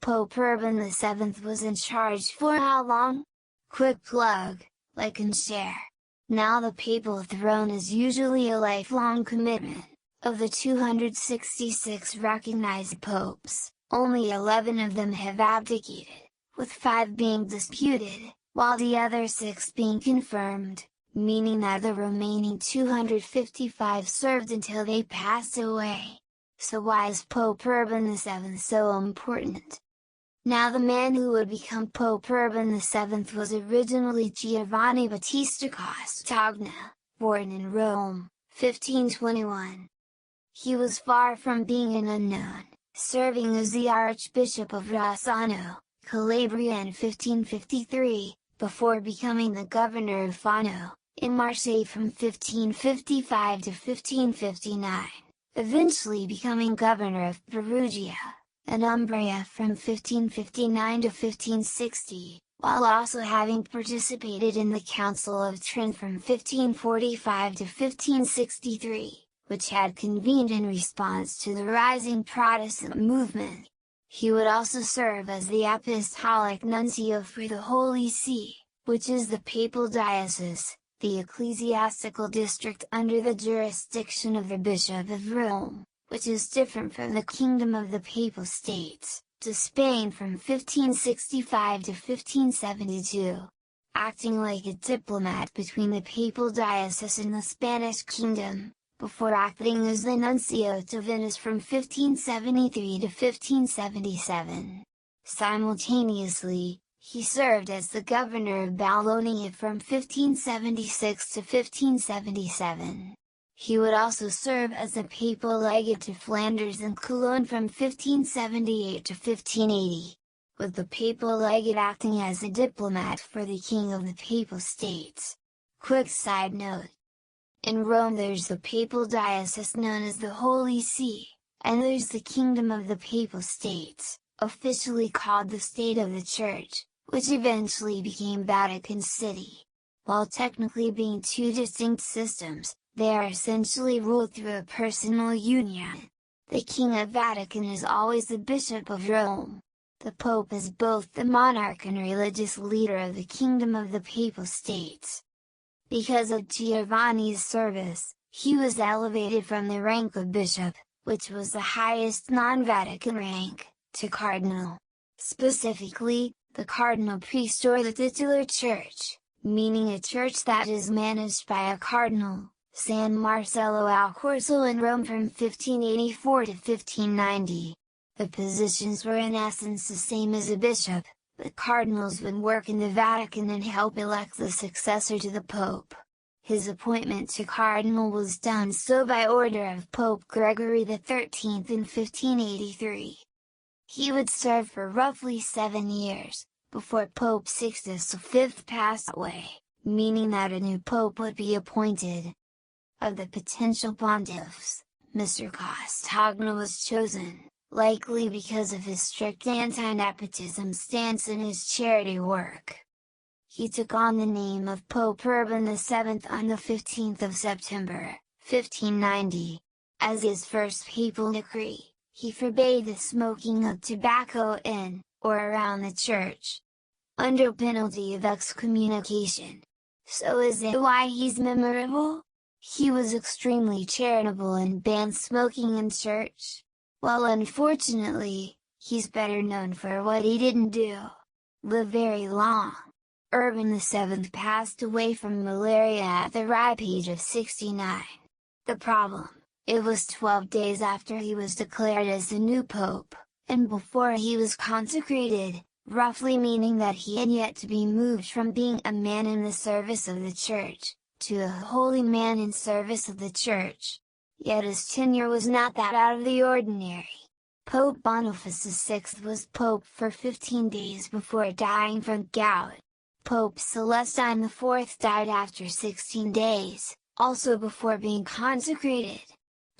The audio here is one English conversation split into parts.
Pope Urban VII was in charge for how long? Quick plug, like and share. Now the papal throne is usually a lifelong commitment. Of the 266 recognized popes, only 11 of them have abdicated, with 5 being disputed, while the other 6 being confirmed, meaning that the remaining 255 served until they passed away. So why is Pope Urban VII so important? Now the man who would become Pope Urban VII was originally Giovanni Battista Castagna, born in Rome, 1521. He was far from being an unknown, serving as the Archbishop of Rossano, Calabria in 1553, before becoming the governor of Fano, in Marseille from 1555 to 1559, eventually becoming governor of Perugia, and Umbria from 1559 to 1560, while also having participated in the Council of Trent from 1545 to 1563, which had convened in response to the rising Protestant movement. He would also serve as the Apostolic Nuncio for the Holy See, which is the papal diocese, the ecclesiastical district under the jurisdiction of the Bishop of Rome, which is different from the Kingdom of the Papal States, to Spain from 1565 to 1572. Acting like a diplomat between the papal diocese and the Spanish Kingdom, before acting as the nuncio to Venice from 1573 to 1577. Simultaneously, he served as the governor of Wallonia from 1576 to 1577. He would also serve as the papal legate to Flanders and Cologne from 1578 to 1580, with the papal legate acting as a diplomat for the King of the Papal States. Quick side note. In Rome there's the papal diocese known as the Holy See, and there's the Kingdom of the Papal States, officially called the State of the Church, which eventually became Vatican City. While technically being 2 distinct systems, they are essentially ruled through a personal union. The King of Vatican is always the Bishop of Rome. The Pope is both the monarch and religious leader of the Kingdom of the Papal States. Because of Giovanni's service, he was elevated from the rank of bishop, which was the highest non-Vatican rank, to cardinal. Specifically, the cardinal priest or the titular church, meaning a church that is managed by a cardinal, San Marcello al Corso in Rome from 1584 to 1590. The positions were in essence the same as a bishop, but cardinals would work in the Vatican and help elect the successor to the Pope. His appointment to cardinal was done so by order of Pope Gregory XIII in 1583. He would serve for roughly 7 years, before Pope Sixtus V passed away, meaning that a new pope would be appointed. Of the potential pontiffs, Mr. Castagna was chosen, likely because of his strict anti-nepotism stance and his charity work. He took on the name of Pope Urban VII on the 15th of September, 1590. As his first papal decree, he forbade the smoking of tobacco in, or around the church, under penalty of excommunication. So is that why he's memorable? He was extremely charitable and banned smoking in church? Well, unfortunately, he's better known for what he didn't do. Live very long. Urban VII passed away from malaria at the ripe age of 69. The problem: it was 12 days after he was declared as the new pope, and before he was consecrated, roughly meaning that he had yet to be moved from being a man in the service of the church, to a holy man in service of the church. Yet his tenure was not that out of the ordinary. Pope Boniface VI was pope for 15 days before dying from gout. Pope Celestine IV died after 16 days, also before being consecrated.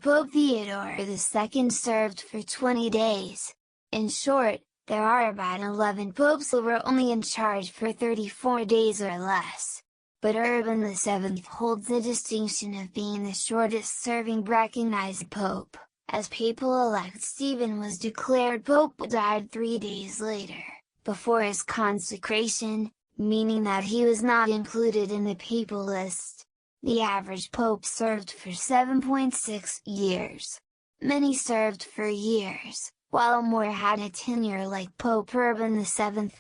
Pope Theodore II served for 20 days. In short, there are about 11 popes who were only in charge for 34 days or less. But Urban VII holds the distinction of being the shortest serving recognized pope, as papal-elect Stephen was declared pope but died 3 days later, before his consecration, meaning that he was not included in the papal list. The average pope served for 7.6 years. Many served for years, while more had a tenure like Pope Urban VII,